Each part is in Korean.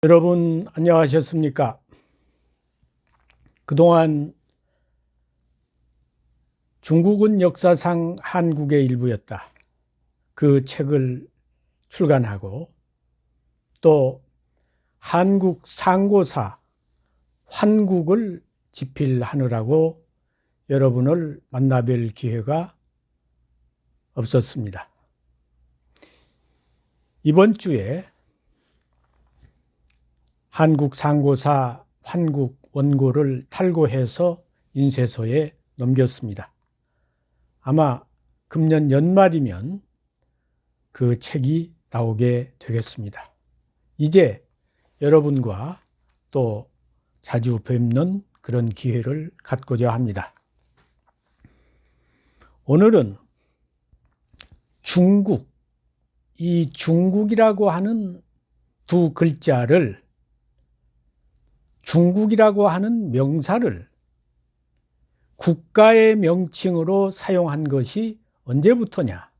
여러분 안녕하셨습니까? 그동안 중국은 역사상 한국의 일부였다. 그 책을 출간하고 또 한국 상고사 환국을 집필하느라고 여러분을 만나뵐 기회가 없었습니다. 이번 주에 한국 상고사 환국 원고를 탈고해서 인쇄소에 넘겼습니다. 아마 금년 연말이면 그 책이 나오게 되겠습니다. 이제 여러분과 또 자주 뵙는 그런 기회를 갖고자 합니다. 오늘은 중국, 이 중국이라고 하는 두 글자를, 중국이라고 하는 명사를 국가의 명칭으로 사용한 것이 언제부터냐,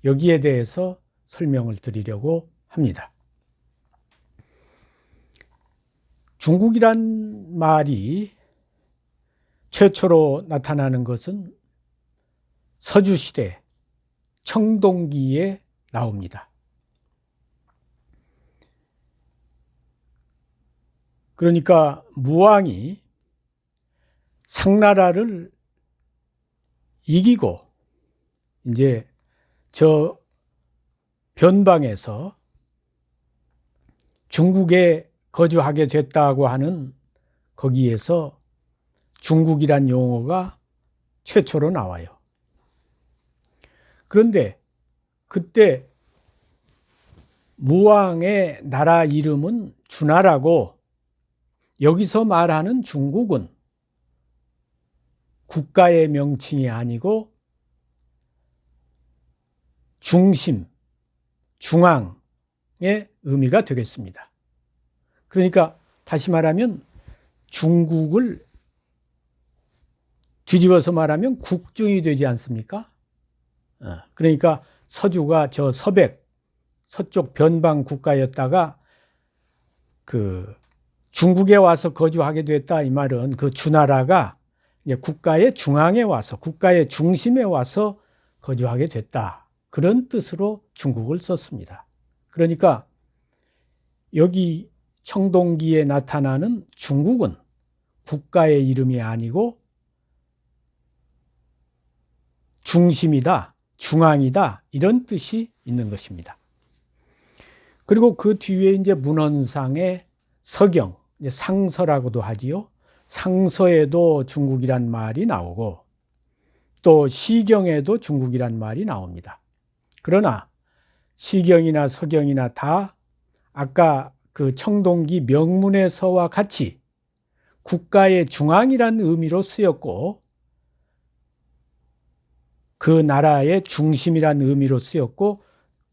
여기에 대해서 설명을 드리려고 합니다. 중국이란 말이 최초로 나타나는 것은 서주시대 청동기에 나옵니다. 그러니까 무왕이 상나라를 이기고 이제 저 변방에서 중국에 거주하게 됐다고 하는 거기에서 중국이란 용어가 최초로 나와요. 그런데 그때 무왕의 나라 이름은 주나라고, 여기서 말하는 중국은 국가의 명칭이 아니고 중심, 중앙의 의미가 되겠습니다. 그러니까 다시 말하면 중국을 뒤집어서 말하면 국중이 되지 않습니까? 그러니까 서주가 저 서백, 서쪽 변방 국가였다가 그 중국에 와서 거주하게 됐다, 이 말은 그 주나라가 이제 국가의 중앙에 와서, 국가의 중심에 와서 거주하게 됐다, 그런 뜻으로 중국을 썼습니다. 그러니까 여기 청동기에 나타나는 중국은 국가의 이름이 아니고 중심이다, 중앙이다, 이런 뜻이 있는 것입니다. 그리고 그 뒤에 이제 문헌상의 서경, 이제 상서라고도 하지요. 상서에도 중국이란 말이 나오고 또 시경에도 중국이란 말이 나옵니다. 그러나 시경이나 서경이나 다 아까 그 청동기 명문에서와 같이 국가의 중앙이란 의미로 쓰였고 그 나라의 중심이란 의미로 쓰였고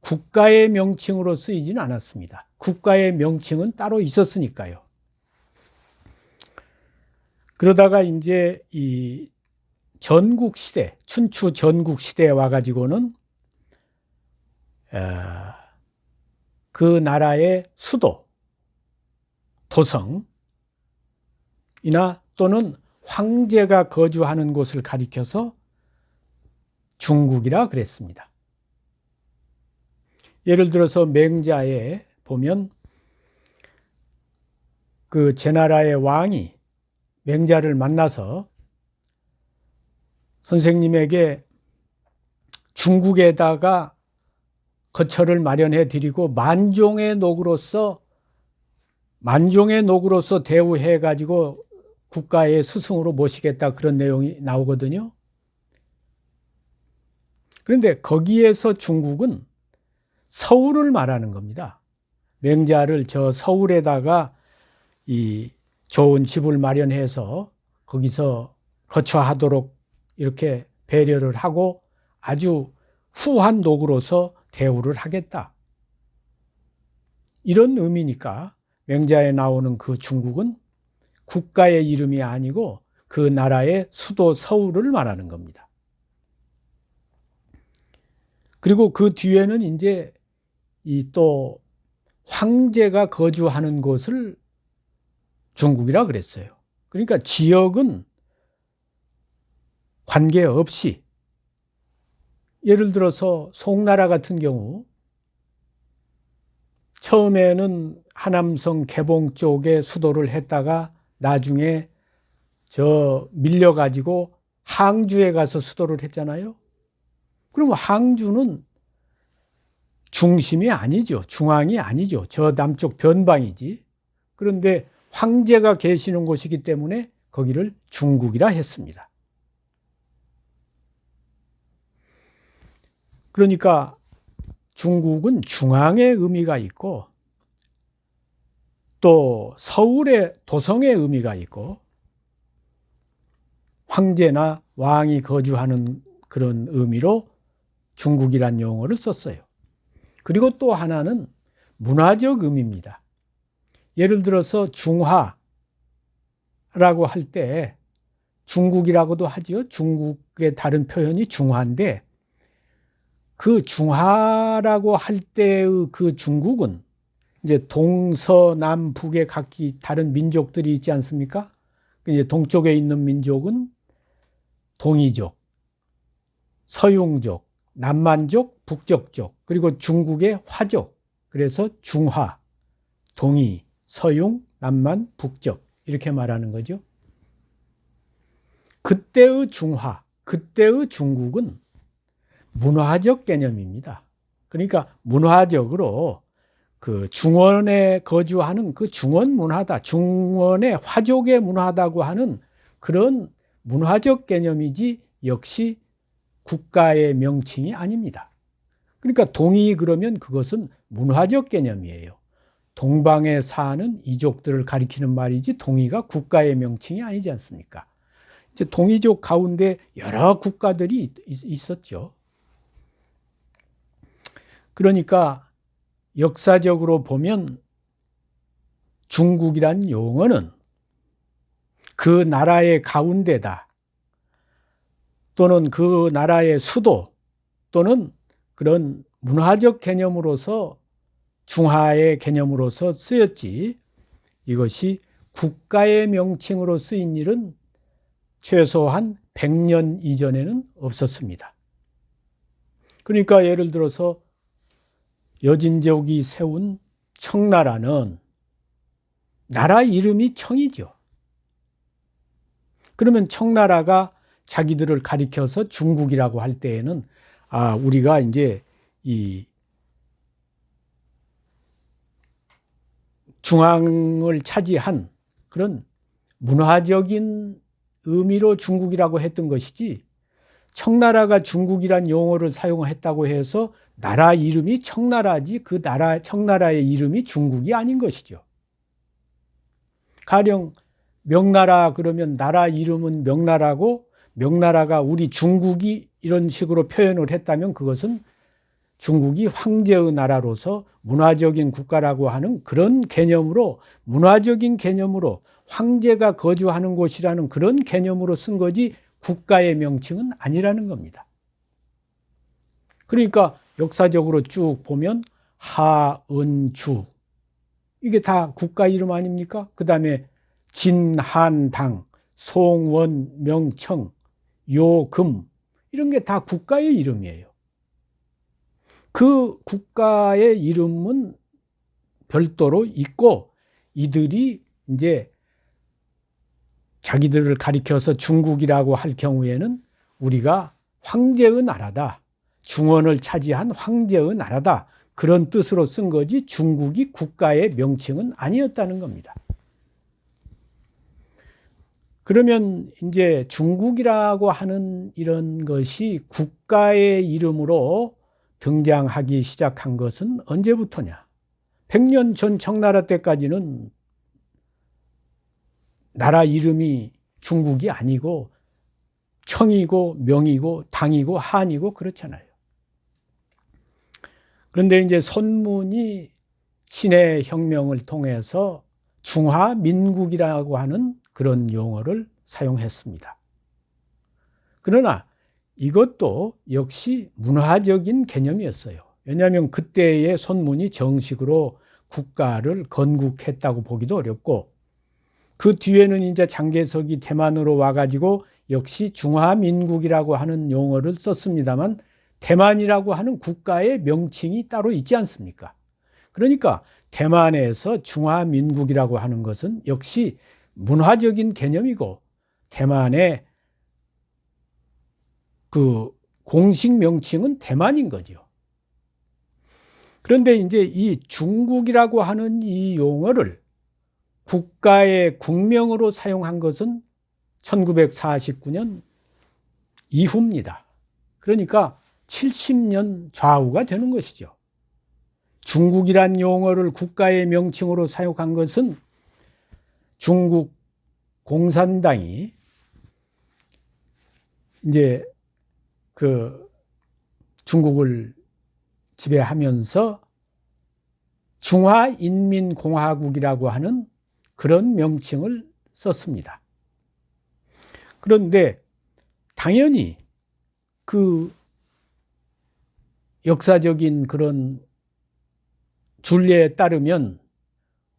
국가의 명칭으로 쓰이지는 않았습니다. 국가의 명칭은 따로 있었으니까요. 그러다가 이제 이 전국 시대, 춘추 전국 시대에 와가지고는 그 나라의 수도, 도성이나 또는 황제가 거주하는 곳을 가리켜서 중국이라 그랬습니다. 예를 들어서 맹자에 보면 그 제나라의 왕이 맹자를 만나서 선생님에게 중국에다가 거처를 마련해 드리고 만종의 녹으로서 대우해 가지고 국가의 스승으로 모시겠다, 그런 내용이 나오거든요. 그런데 거기에서 중국은 서울을 말하는 겁니다. 맹자를 저 서울에다가 이 좋은 집을 마련해서 거기서 거처하도록 이렇게 배려를 하고 아주 후한 녹으로서 대우를 하겠다, 이런 의미니까 맹자에 나오는 그 중국은 국가의 이름이 아니고 그 나라의 수도 서울을 말하는 겁니다. 그리고 그 뒤에는 이제 이 또 황제가 거주하는 곳을 중국이라 그랬어요. 그러니까 지역은 관계없이, 예를 들어서 송나라 같은 경우 처음에는 하남성 개봉 쪽에 수도를 했다가 나중에 밀려가지고 항주에 가서 수도를 했잖아요. 그러면 항주는 중심이 아니죠. 중앙이 아니죠. 저 남쪽 변방이지. 그런데 황제가 계시는 곳이기 때문에 거기를 중국이라 했습니다. 그러니까 중국은 중앙의 의미가 있고 또 서울의 도성의 의미가 있고 황제나 왕이 거주하는 그런 의미로 중국이란 용어를 썼어요. 그리고 또 하나는 문화적 의미입니다. 예를 들어서 중화라고 할 때 중국이라고도 하죠. 중국의 다른 표현이 중화인데 그 중화라고 할 때의 그 중국은 이제 동서남북의 각기 다른 민족들이 있지 않습니까? 이제 동쪽에 있는 민족은 동이족, 서융족, 남만족, 북적족, 그리고 중국의 화족. 그래서 중화, 동이, 서융, 남만, 북적 이렇게 말하는 거죠. 그때의 중화, 그때의 중국은 문화적 개념입니다. 그러니까 문화적으로 그 중원에 거주하는 그 중원 문화다, 중원의 화족의 문화다고 하는 그런 문화적 개념이지 역시 국가의 명칭이 아닙니다. 그러니까 동이 그러면 그것은 문화적 개념이에요. 동방에 사는 이족들을 가리키는 말이지 동이가 국가의 명칭이 아니지 않습니까? 이제 동이족 가운데 여러 국가들이 있었죠. 그러니까 역사적으로 보면 중국이란 용어는 그 나라의 가운데다 또는 그 나라의 수도 또는 그런 문화적 개념으로서 중화의 개념으로서 쓰였지 이것이 국가의 명칭으로 쓰인 일은 최소한 100년 이전에는 없었습니다. 그러니까 예를 들어서 여진족이 세운 청나라는 나라 이름이 청이죠. 그러면 청나라가 자기들을 가리켜서 중국이라고 할 때에는 우리가 이제 이 중앙을 차지한 그런 문화적인 의미로 중국이라고 했던 것이지 청나라가 중국이란 용어를 사용했다고 해서 나라 이름이 청나라지 그 나라 청나라의 이름이 중국이 아닌 것이죠. 가령 명나라 그러면 나라 이름은 명나라고 명나라가 우리 중국이 이런 식으로 표현을 했다면 그것은 중국이 황제의 나라로서 문화적인 국가라고 하는 그런 개념으로 문화적인 개념으로 황제가 거주하는 곳이라는 그런 개념으로 쓴 거지 국가의 명칭은 아니라는 겁니다. 그러니까 역사적으로 쭉 보면 하은주 이게 다 국가 이름 아닙니까? 그 다음에 진한당, 송원, 명청, 요금 이런 게 다 국가의 이름이에요. 그 국가의 이름은 별도로 있고 이들이 이제 자기들을 가리켜서 중국이라고 할 경우에는 우리가 황제의 나라다. 중원을 차지한 황제의 나라다. 그런 뜻으로 쓴 거지 중국이 국가의 명칭은 아니었다는 겁니다. 그러면 이제 중국이라고 하는 이런 것이 국가의 이름으로 등장하기 시작한 것은 언제부터냐? 100년 전 청나라 때까지는 나라 이름이 중국이 아니고 청이고 명이고 당이고 한이고 그렇잖아요. 그런데 이제 손문이 신해 혁명을 통해서 중화민국이라고 하는 그런 용어를 사용했습니다. 그러나 이것도 역시 문화적인 개념이었어요. 왜냐하면 그때의 손문이 정식으로 국가를 건국했다고 보기도 어렵고, 그 뒤에는 이제 장개석이 대만으로 와가지고 역시 중화민국이라고 하는 용어를 썼습니다만, 대만이라고 하는 국가의 명칭이 따로 있지 않습니까? 그러니까 대만에서 중화민국이라고 하는 것은 역시 문화적인 개념이고, 대만의 그 공식 명칭은 대만인 거죠. 그런데 이제 이 중국이라고 하는 이 용어를 국가의 국명으로 사용한 것은 1949년 이후입니다. 그러니까 70년 좌우가 되는 것이죠. 중국이란 용어를 국가의 명칭으로 사용한 것은 중국 공산당이 이제 그 중국을 지배하면서 중화인민공화국이라고 하는 그런 명칭을 썼습니다. 그런데 당연히 그 역사적인 그런 준례에 따르면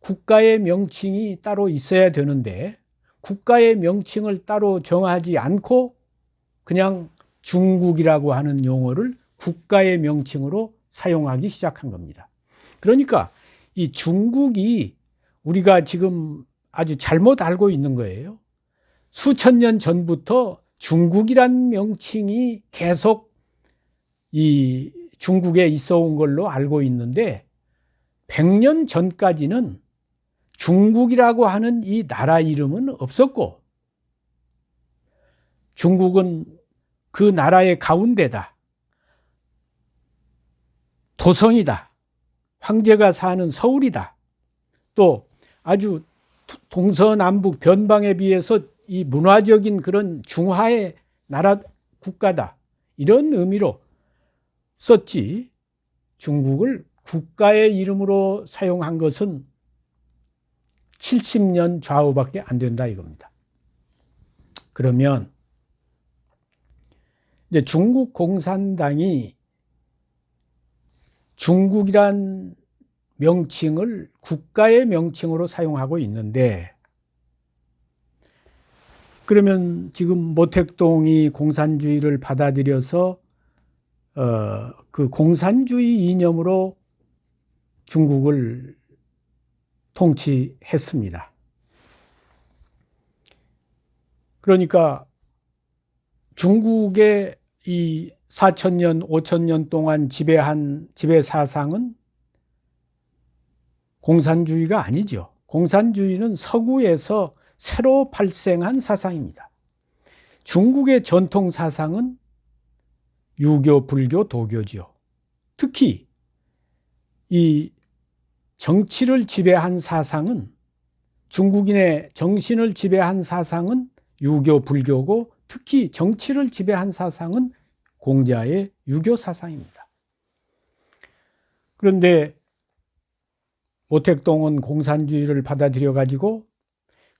국가의 명칭이 따로 있어야 되는데, 국가의 명칭을 따로 정하지 않고 그냥 중국이라고 하는 용어를 국가의 명칭으로 사용하기 시작한 겁니다. 그러니까 이 중국이 우리가 지금 아주 잘못 알고 있는 거예요. 수천 년 전부터 중국이란 명칭이 계속 이 중국에 있어 온 걸로 알고 있는데, 100년 전까지는 중국이라고 하는 이 나라 이름은 없었고, 중국은 그 나라의 가운데다, 도성이다, 황제가 사는 서울이다, 또 아주 동서남북 변방에 비해서 이 문화적인 그런 중화의 나라 국가다, 이런 의미로 썼지, 중국을 국가의 이름으로 사용한 것은 70년 좌우밖에 안 된다 이겁니다. 그러면 이제 중국 공산당이 중국이란 명칭을 국가의 명칭으로 사용하고 있는데, 그러면 지금 모택동이 공산주의를 받아들여서 그 공산주의 이념으로 중국을 통치했습니다. 그러니까 중국의 이 4,000년, 5,000년 동안 지배 사상은 공산주의가 아니죠. 공산주의는 서구에서 새로 발생한 사상입니다. 중국의 전통 사상은 유교, 불교, 도교죠. 특히 이 정치를 지배한 사상은, 중국인의 정신을 지배한 사상은 유교, 불교고, 특히 정치를 지배한 사상은 공자의 유교 사상입니다. 그런데 모택동은 공산주의를 받아들여 가지고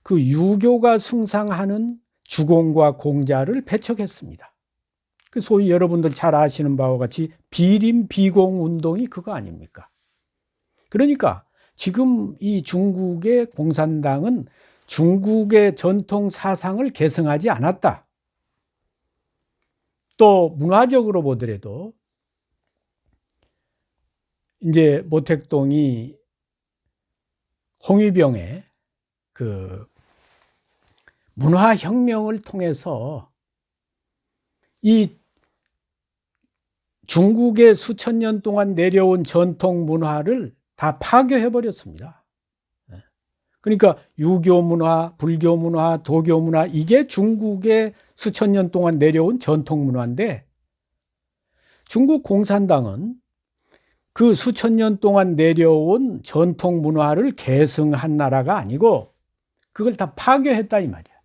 그 유교가 숭상하는 주공과 공자를 배척했습니다. 그 소위 여러분들 잘 아시는 바와 같이 비림 비공 운동이 그거 아닙니까? 그러니까 지금 이 중국의 공산당은 중국의 전통 사상을 계승하지 않았다. 또 문화적으로 보더라도 이제 모택동이 홍위병의 그 문화혁명을 통해서 이 중국의 수천 년 동안 내려온 전통 문화를 다 파괴해 버렸습니다. 그러니까 유교 문화, 불교 문화, 도교 문화, 이게 중국의 수천 년 동안 내려온 전통 문화인데, 중국 공산당은 그 수천 년 동안 내려온 전통 문화를 계승한 나라가 아니고 그걸 다 파괴했다 이 말이야.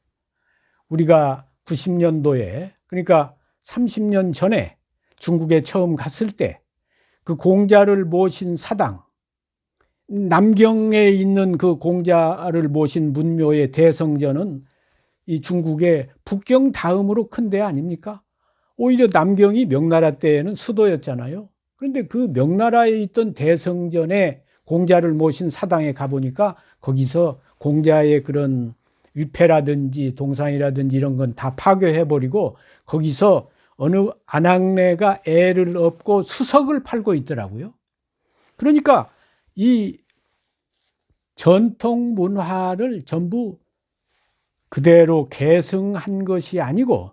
우리가 90년도에, 그러니까 30년 전에 중국에 처음 갔을 때 그 공자를 모신 사당, 남경에 있는 그 공자를 모신 문묘의 대성전은 이 중국의 북경 다음으로 큰 데 아닙니까? 오히려 남경이 명나라 때에는 수도였잖아요. 그런데 그 명나라에 있던 대성전에 공자를 모신 사당에 가보니까 거기서 공자의 그런 위패라든지 동상이라든지 이런 건 다 파괴해버리고 거기서 어느 안악내가 애를 업고 수석을 팔고 있더라고요. 그러니까 이 전통 문화를 전부 그대로 계승한 것이 아니고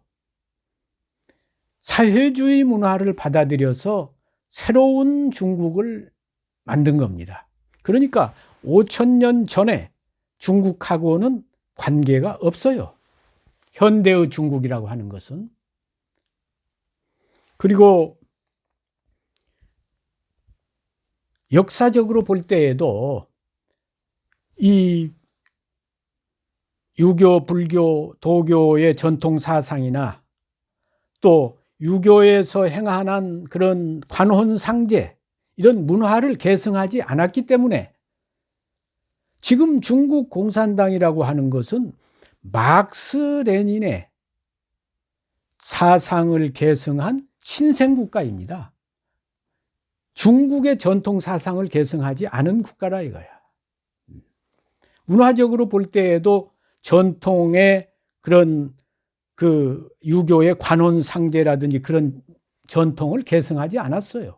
사회주의 문화를 받아들여서 새로운 중국을 만든 겁니다. 그러니까 5,000년 전에 중국하고는 관계가 없어요. 현대의 중국이라고 하는 것은. 그리고 역사적으로 볼 때에도 이 유교, 불교, 도교의 전통 사상이나 또 유교에서 행하는 그런 관혼상제 이런 문화를 계승하지 않았기 때문에 지금 중국 공산당이라고 하는 것은 막스 레닌의 사상을 계승한 신생국가입니다. 중국의 전통 사상을 계승하지 않은 국가라 이거야. 문화적으로 볼 때에도 전통의 그런 그 유교의 관혼상제라든지 그런 전통을 계승하지 않았어요.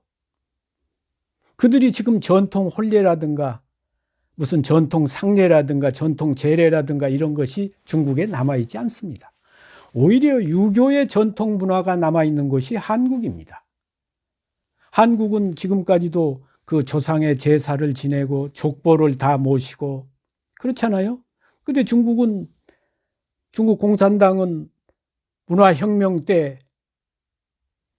그들이 지금 전통 혼례라든가 무슨 전통 상례라든가 전통 제례라든가 이런 것이 중국에 남아있지 않습니다. 오히려 유교의 전통 문화가 남아있는 곳이 한국입니다. 한국은 지금까지도 그 조상의 제사를 지내고 족보를 다 모시고 그렇잖아요. 근데 중국 공산당은 문화혁명 때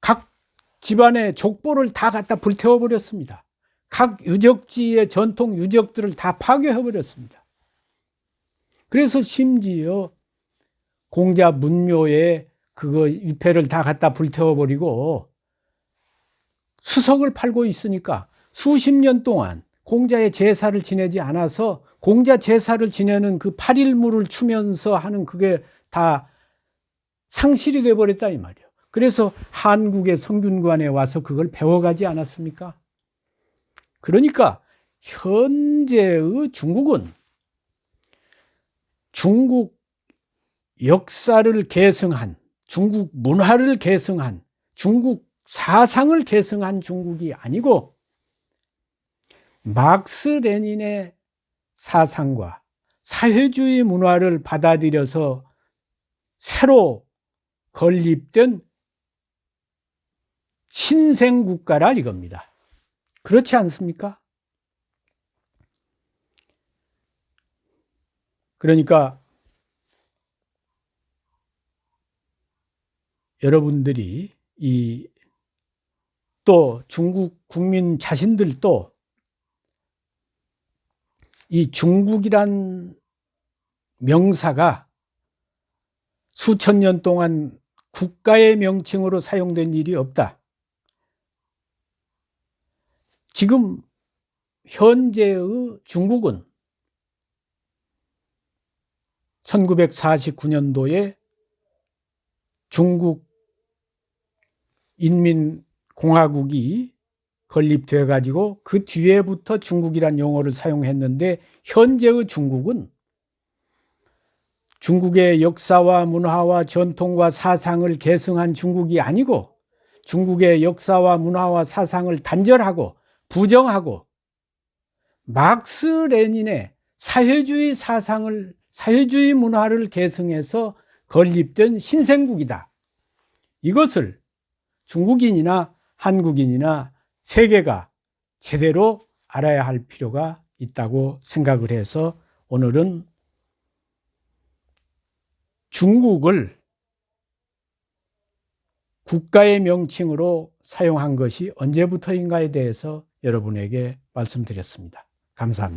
각 집안의 족보를 다 갖다 불태워버렸습니다. 각 유적지의 전통 유적들을 다 파괴해버렸습니다. 그래서 심지어 공자 문묘에 그거 위패를 다 갖다 불태워버리고 수석을 팔고 있으니까 수십 년 동안 공자의 제사를 지내지 않아서 공자 제사를 지내는 그 8일무를 추면서 하는 그게 다 상실이 돼버렸다 이 말이에요. 그래서 한국의 성균관에 와서 그걸 배워가지 않았습니까? 그러니까 현재의 중국은 중국 역사를 계승한, 중국 문화를 계승한, 중국 사상을 계승한 중국이 아니고 막스 레닌의 사상과 사회주의 문화를 받아들여서 새로 건립된 신생국가라 이겁니다. 그렇지 않습니까? 그러니까 여러분들이 또 중국 국민 자신들도 이 중국이란 명사가 수천 년 동안 국가의 명칭으로 사용된 일이 없다. 지금 현재의 중국은 1949년도에 중국 인민공화국이 건립돼 가지고 그 뒤에부터 중국이란 용어를 사용했는데 현재의 중국은 중국의 역사와 문화와 전통과 사상을 계승한 중국이 아니고 중국의 역사와 문화와 사상을 단절하고 부정하고 막스 레닌의 사회주의 사상을 사회주의 문화를 계승해서 건립된 신생국이다. 이것을 중국인이나 한국인이나 세계가 제대로 알아야 할 필요가 있다고 생각을 해서 오늘은 중국을 국가의 명칭으로 사용한 것이 언제부터인가에 대해서 여러분에게 말씀드렸습니다. 감사합니다.